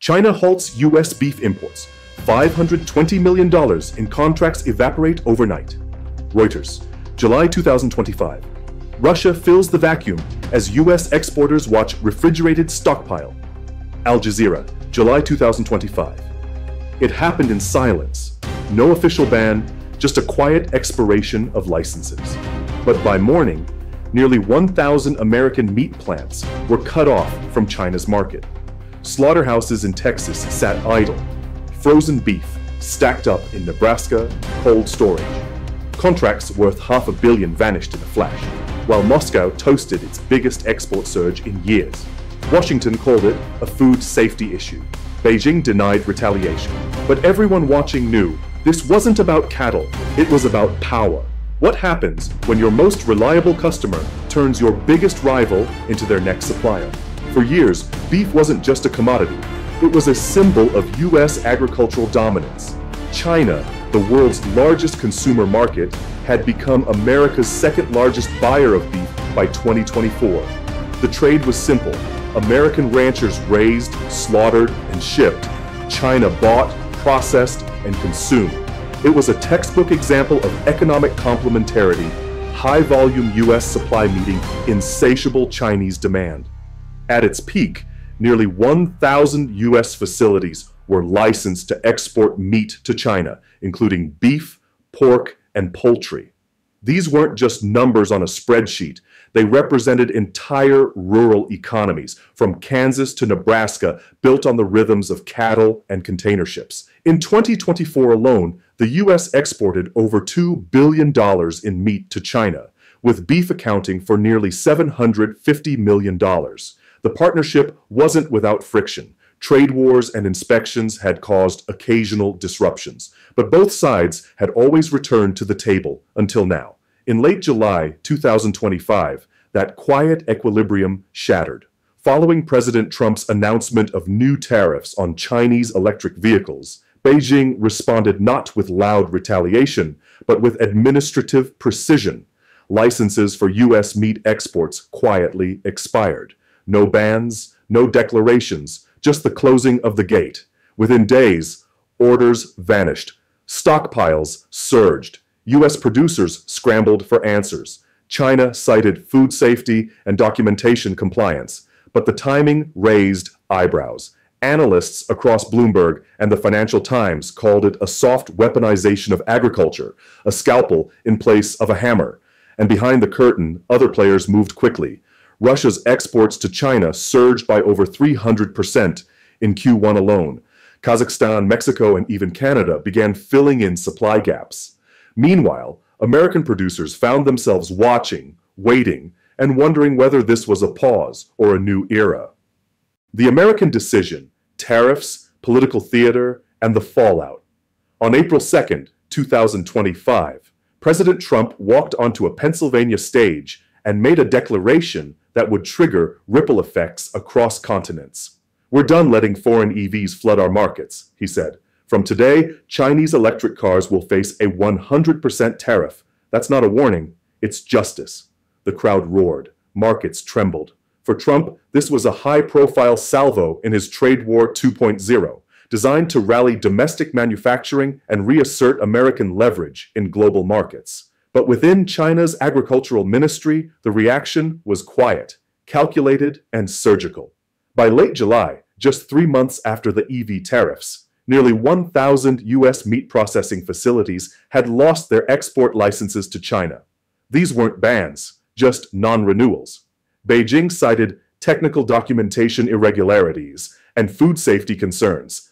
China halts U.S. beef imports. $520 million in contracts evaporate overnight. Reuters, July 2025. Russia fills the vacuum as U.S. exporters watch refrigerated stockpile. Al Jazeera, July 2025. It happened in silence. No official ban, just a quiet expiration of licenses. But by morning, nearly 1,000 American meat plants were cut off from China's market. Slaughterhouses in Texas sat idle. Frozen beef stacked up in Nebraska, cold storage. Contracts worth $500 million vanished in a flash, while Moscow toasted its biggest export surge in years. Washington called it a food safety issue. Beijing denied retaliation. But everyone watching knew this wasn't about cattle, it was about power. What happens when your most reliable customer turns your biggest rival into their next supplier? For years, beef wasn't just a commodity. It was a symbol of U.S. agricultural dominance. China, the world's largest consumer market, had become America's second largest buyer of beef by 2024. The trade was simple. American ranchers raised, slaughtered, and shipped. China bought, processed, and consumed. It was a textbook example of economic complementarity, high-volume U.S. supply meeting insatiable Chinese demand. At its peak, nearly 1,000 U.S. facilities were licensed to export meat to China, including beef, pork, and poultry. These weren't just numbers on a spreadsheet. They represented entire rural economies, from Kansas to Nebraska, built on the rhythms of cattle and container ships. In 2024 alone, the U.S. exported over $2 billion in meat to China, with beef accounting for nearly $750 million. The partnership wasn't without friction. Trade wars and inspections had caused occasional disruptions, but both sides had always returned to the table until now. In late July 2025, that quiet equilibrium shattered. Following President Trump's announcement of new tariffs on Chinese electric vehicles, Beijing responded not with loud retaliation, but with administrative precision. Licenses for U.S. meat exports quietly expired. No bans, no declarations, just the closing of the gate. Within days, orders vanished. Stockpiles surged. U.S. producers scrambled for answers. China cited food safety and documentation compliance. But the timing raised eyebrows. Analysts across Bloomberg and the Financial Times called it a soft weaponization of agriculture, a scalpel in place of a hammer. And behind the curtain, other players moved quickly. Russia's exports to China surged by over 300% in Q1 alone. Kazakhstan, Mexico, and even Canada began filling in supply gaps. Meanwhile, American producers found themselves watching, waiting, and wondering whether this was a pause or a new era. The American decision, tariffs, political theater, and the fallout. On April 2nd, 2025, President Trump walked onto a Pennsylvania stage and made a declaration that would trigger ripple effects across continents. "We're done letting foreign EVs flood our markets," he said. "From today, Chinese electric cars will face a 100% tariff. That's not a warning, it's justice." The crowd roared. Markets trembled. For Trump, this was a high-profile salvo in his Trade War 2.0, designed to rally domestic manufacturing and reassert American leverage in global markets. But within China's agricultural ministry, the reaction was quiet, calculated, and surgical. By late July, just 3 months after the EV tariffs, nearly 1,000 U.S. meat processing facilities had lost their export licenses to China. These weren't bans, just non-renewals. Beijing cited technical documentation irregularities and food safety concerns.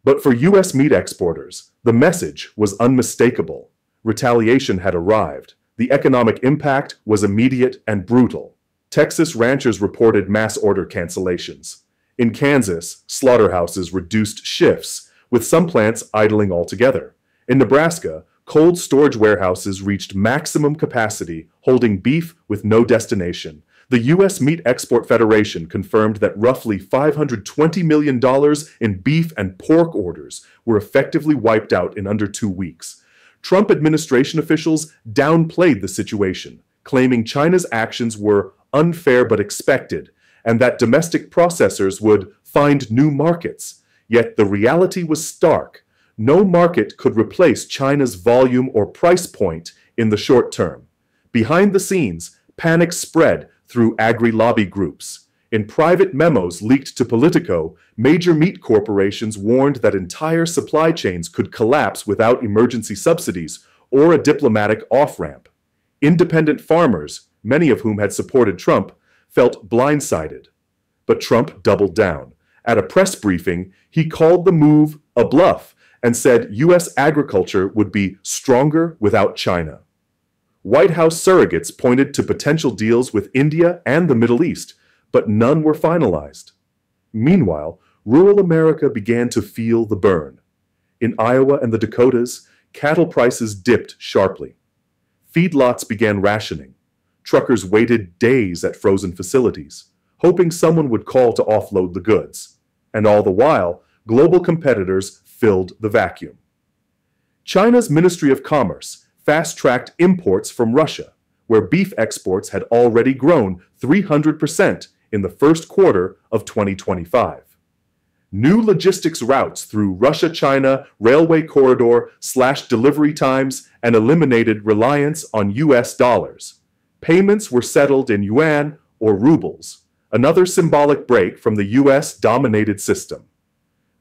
But for U.S. meat exporters, the message was unmistakable. Retaliation had arrived. The economic impact was immediate and brutal. Texas ranchers reported mass order cancellations. In Kansas, slaughterhouses reduced shifts, with some plants idling altogether. In Nebraska, cold storage warehouses reached maximum capacity, holding beef with no destination. The U.S. Meat Export Federation confirmed that roughly $520 million in beef and pork orders were effectively wiped out in under 2 weeks. Trump administration officials downplayed the situation, claiming China's actions were unfair but expected, and that domestic processors would find new markets. Yet the reality was stark. No market could replace China's volume or price point in the short term. Behind the scenes, panic spread through agri-lobby groups. In private memos leaked to Politico, major meat corporations warned that entire supply chains could collapse without emergency subsidies or a diplomatic off-ramp. Independent farmers, many of whom had supported Trump, felt blindsided. But Trump doubled down. At a press briefing, he called the move a bluff and said U.S. agriculture would be stronger without China. White House surrogates pointed to potential deals with India and the Middle East, but none were finalized. Meanwhile, rural America began to feel the burn. In Iowa and the Dakotas, cattle prices dipped sharply. Feedlots began rationing. Truckers waited days at frozen facilities, hoping someone would call to offload the goods. And all the while, global competitors filled the vacuum. China's Ministry of Commerce fast-tracked imports from Russia, where beef exports had already grown 300% in the first quarter of 2025. New logistics routes through Russia-China railway corridor slashed delivery times and eliminated reliance on US dollars. Payments were settled in yuan or rubles, another symbolic break from the US-dominated system.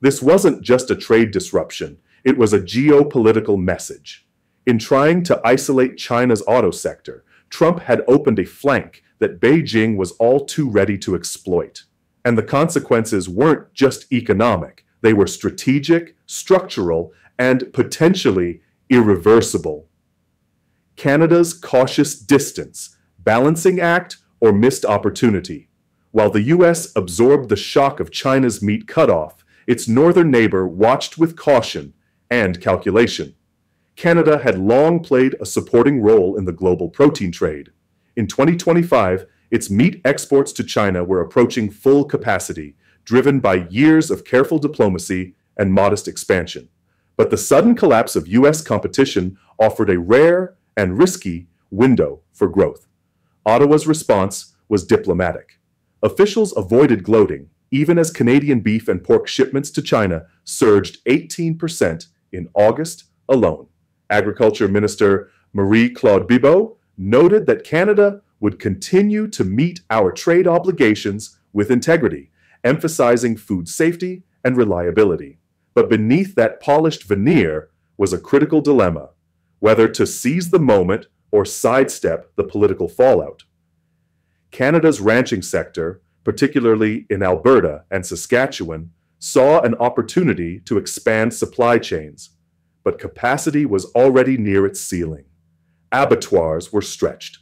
This wasn't just a trade disruption, it was a geopolitical message. In trying to isolate China's auto sector, Trump had opened a flank that Beijing was all too ready to exploit. And the consequences weren't just economic, they were strategic, structural, and potentially irreversible. Canada's cautious distance, balancing act, or missed opportunity. While the U.S. absorbed the shock of China's meat cutoff, its northern neighbor watched with caution and calculation. Canada had long played a supporting role in the global protein trade. In 2025, its meat exports to China were approaching full capacity, driven by years of careful diplomacy and modest expansion. But the sudden collapse of U.S. competition offered a rare and risky window for growth. Ottawa's response was diplomatic. Officials avoided gloating, even as Canadian beef and pork shipments to China surged 18% in August alone. Agriculture Minister Marie-Claude Bibeau noted that Canada would continue to meet our trade obligations with integrity, emphasizing food safety and reliability. But beneath that polished veneer was a critical dilemma, whether to seize the moment or sidestep the political fallout. Canada's ranching sector, particularly in Alberta and Saskatchewan, saw an opportunity to expand supply chains, but capacity was already near its ceiling. Abattoirs were stretched.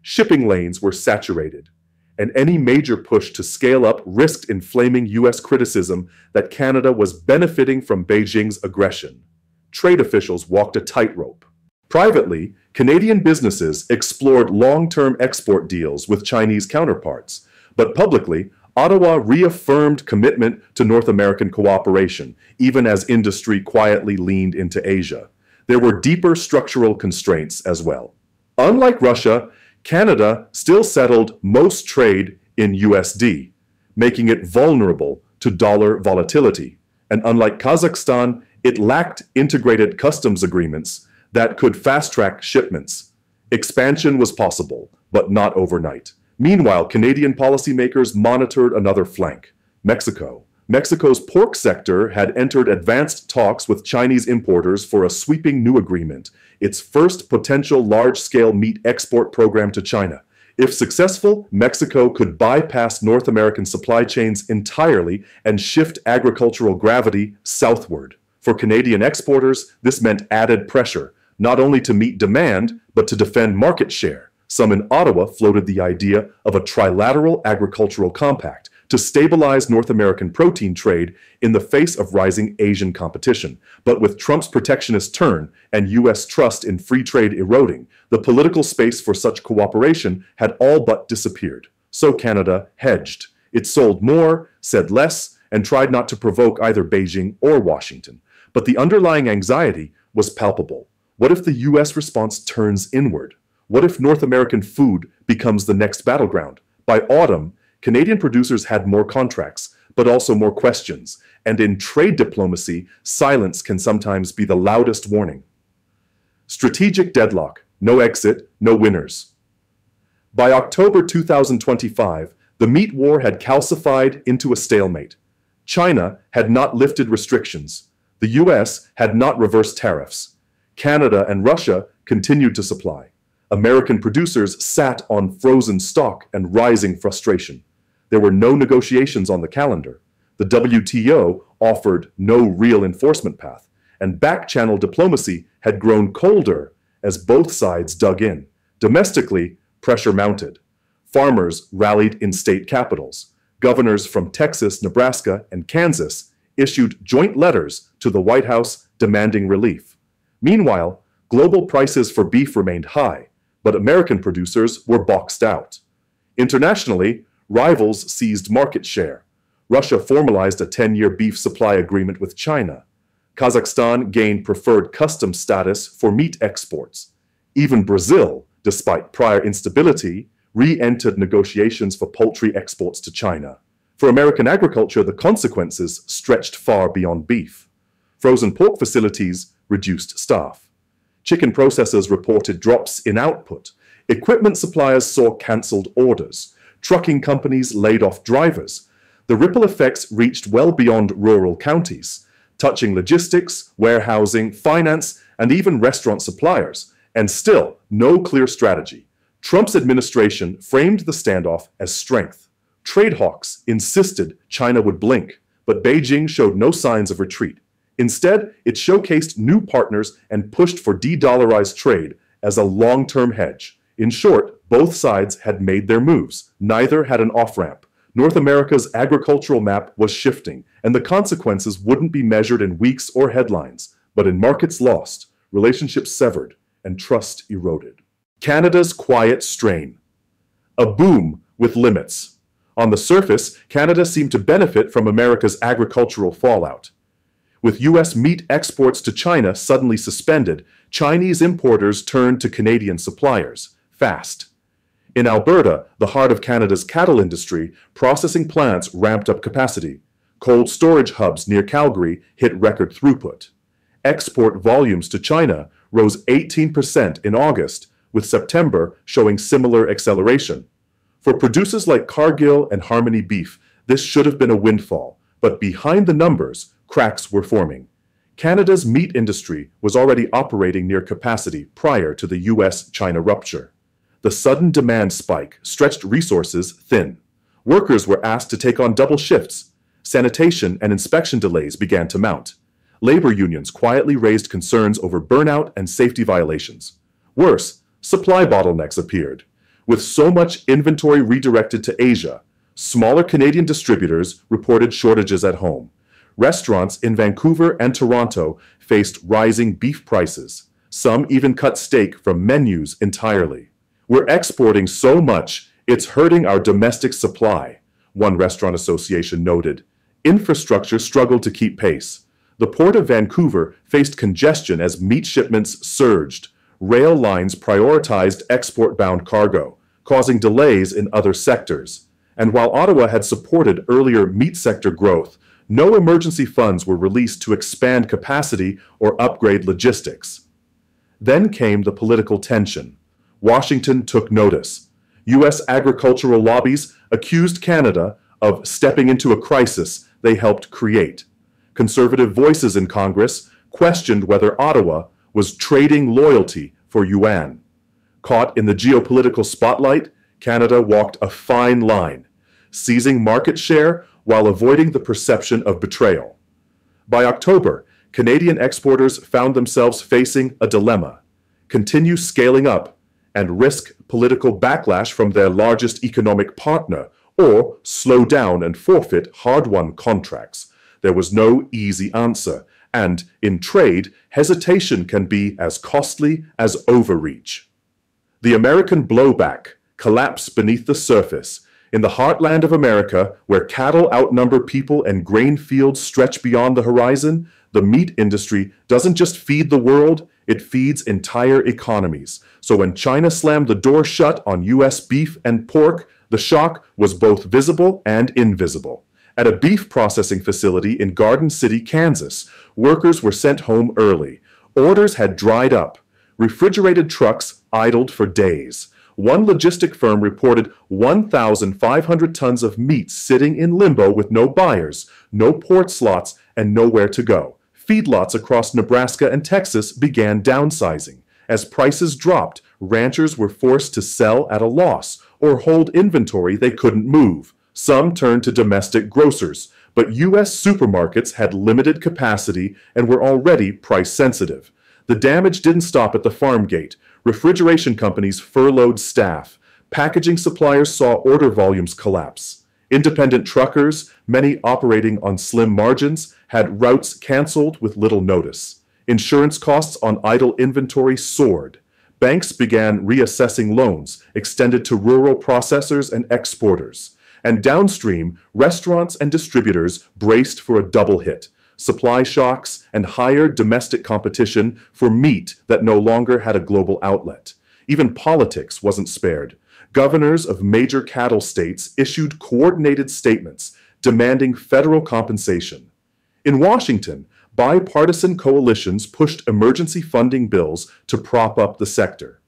Shipping lanes were saturated, and any major push to scale up risked inflaming U.S. criticism that Canada was benefiting from Beijing's aggression. Trade officials walked a tightrope. Privately, Canadian businesses explored long-term export deals with Chinese counterparts, but publicly, Ottawa reaffirmed commitment to North American cooperation, even as industry quietly leaned into Asia. There were deeper structural constraints as well. Unlike Russia, Canada still settled most trade in USD, making it vulnerable to dollar volatility. And unlike Kazakhstan, it lacked integrated customs agreements that could fast-track shipments. Expansion was possible, but not overnight. Meanwhile, Canadian policymakers monitored another flank, Mexico. Mexico's pork sector had entered advanced talks with Chinese importers for a sweeping new agreement, its first potential large-scale meat export program to China. If successful, Mexico could bypass North American supply chains entirely and shift agricultural gravity southward. For Canadian exporters, this meant added pressure, not only to meet demand, but to defend market share. Some in Ottawa floated the idea of a trilateral agricultural compact to stabilize North American protein trade in the face of rising Asian competition. But with Trump's protectionist turn and U.S. trust in free trade eroding, the political space for such cooperation had all but disappeared. So Canada hedged. It sold more, said less, and tried not to provoke either Beijing or Washington. But the underlying anxiety was palpable. What if the U.S. response turns inward? What if North American food becomes the next battleground? By autumn, Canadian producers had more contracts, but also more questions. And in trade diplomacy, silence can sometimes be the loudest warning. Strategic deadlock, no exit, no winners. By October 2025, the meat war had calcified into a stalemate. China had not lifted restrictions. The US had not reversed tariffs. Canada and Russia continued to supply. American producers sat on frozen stock and rising frustration. There were no negotiations on the calendar. The WTO offered no real enforcement path, and back-channel diplomacy had grown colder as both sides dug in. Domestically, pressure mounted. Farmers rallied in state capitals. Governors from Texas, Nebraska, and Kansas issued joint letters to the White House demanding relief. Meanwhile, global prices for beef remained high, but American producers were boxed out. Internationally, rivals seized market share. Russia formalized a 10-year beef supply agreement with China. Kazakhstan gained preferred customs status for meat exports. Even Brazil, despite prior instability, re-entered negotiations for poultry exports to China. For American agriculture, the consequences stretched far beyond beef. Frozen pork facilities reduced staff. Chicken processors reported drops in output. Equipment suppliers saw cancelled orders. Trucking companies laid off drivers. The ripple effects reached well beyond rural counties, touching logistics, warehousing, finance, and even restaurant suppliers. And still, no clear strategy. Trump's administration framed the standoff as strength. Trade hawks insisted China would blink, but Beijing showed no signs of retreat. Instead, it showcased new partners and pushed for de-dollarized trade as a long-term hedge. In short, both sides had made their moves. Neither had an off-ramp. North America's agricultural map was shifting, and the consequences wouldn't be measured in weeks or headlines, but in markets lost, relationships severed, and trust eroded. Canada's quiet strain. A boom with limits. On the surface, Canada seemed to benefit from America's agricultural fallout. With U.S. meat exports to China suddenly suspended, Chinese importers turned to Canadian suppliers, fast. In Alberta, the heart of Canada's cattle industry, processing plants ramped up capacity. Cold storage hubs near Calgary hit record throughput. Export volumes to China rose 18% in August, with September showing similar acceleration. For producers like Cargill and Harmony Beef, this should have been a windfall, but behind the numbers, cracks were forming. Canada's meat industry was already operating near capacity prior to the US-China rupture. The sudden demand spike stretched resources thin. Workers were asked to take on double shifts. Sanitation and inspection delays began to mount. Labor unions quietly raised concerns over burnout and safety violations. Worse, supply bottlenecks appeared. With so much inventory redirected to Asia, smaller Canadian distributors reported shortages at home. Restaurants in Vancouver and Toronto faced rising beef prices. Some even cut steak from menus entirely. "We're exporting so much, it's hurting our domestic supply," one restaurant association noted. Infrastructure struggled to keep pace. The Port of Vancouver faced congestion as meat shipments surged. Rail lines prioritized export-bound cargo, causing delays in other sectors. And while Ottawa had supported earlier meat sector growth, no emergency funds were released to expand capacity or upgrade logistics. Then came the political tension. Washington took notice. U.S. agricultural lobbies accused Canada of stepping into a crisis they helped create. Conservative voices in Congress questioned whether Ottawa was trading loyalty for yuan. Caught in the geopolitical spotlight, Canada walked a fine line, seizing market share while avoiding the perception of betrayal. By October, Canadian exporters found themselves facing a dilemma: continue scaling up and risk political backlash from their largest economic partner, or slow down and forfeit hard-won contracts. There was no easy answer, and in trade, hesitation can be as costly as overreach. The American blowback collapsed beneath the surface. In the heartland of America, where cattle outnumber people and grain fields stretch beyond the horizon, the meat industry doesn't just feed the world, it feeds entire economies. So when China slammed the door shut on U.S. beef and pork, the shock was both visible and invisible. At a beef processing facility in Garden City, Kansas, workers were sent home early. Orders had dried up. Refrigerated trucks idled for days. One logistic firm reported 1,500 tons of meat sitting in limbo with no buyers, no port slots, and nowhere to go. Feedlots across Nebraska and Texas began downsizing. As prices dropped, ranchers were forced to sell at a loss or hold inventory they couldn't move. Some turned to domestic grocers, but U.S. supermarkets had limited capacity and were already price sensitive. The damage didn't stop at the farm gate. Refrigeration companies furloughed staff. Packaging suppliers saw order volumes collapse. Independent truckers, many operating on slim margins, had routes canceled with little notice. Insurance costs on idle inventory soared. Banks began reassessing loans extended to rural processors and exporters. And downstream, restaurants and distributors braced for a double hit: supply shocks and higher domestic competition for meat that no longer had a global outlet. Even politics wasn't spared. Governors of major cattle states issued coordinated statements demanding federal compensation. In Washington, bipartisan coalitions pushed emergency funding bills to prop up the sector.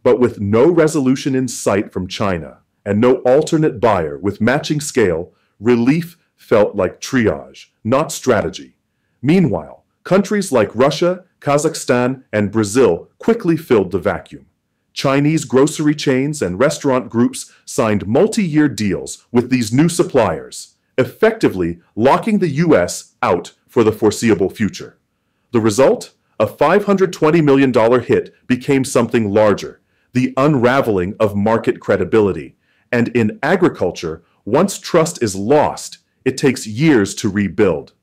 But with no resolution in sight from China and no alternate buyer with matching scale, relief felt like triage, not strategy. Meanwhile, countries like Russia, Kazakhstan, and Brazil quickly filled the vacuum. Chinese grocery chains and restaurant groups signed multi-year deals with these new suppliers, effectively locking the U.S. out for the foreseeable future. The result? A $520 million hit became something larger, the unraveling of market credibility. And in agriculture, once trust is lost, it takes years to rebuild.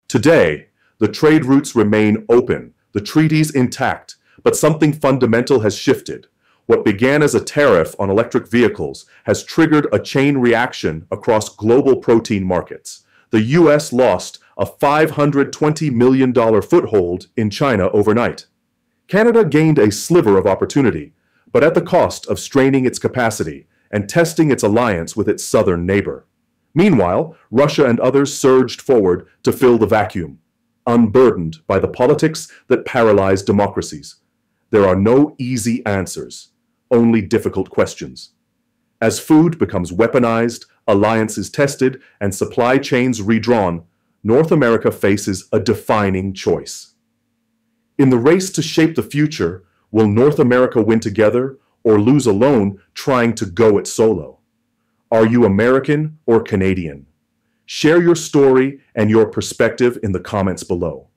Today, the trade routes remain open, the treaties intact, but something fundamental has shifted. What began as a tariff on electric vehicles has triggered a chain reaction across global protein markets. The U.S. lost a $520 million foothold in China overnight. Canada gained a sliver of opportunity, but at the cost of straining its capacity and testing its alliance with its southern neighbor. Meanwhile, Russia and others surged forward to fill the vacuum, unburdened by the politics that paralyze democracies. There are no easy answers, only difficult questions. As food becomes weaponized, alliances tested, and supply chains redrawn, North America faces a defining choice. In the race to shape the future, will North America win together or lose alone trying to go it solo? Are you American or Canadian? Share your story and your perspective in the comments below.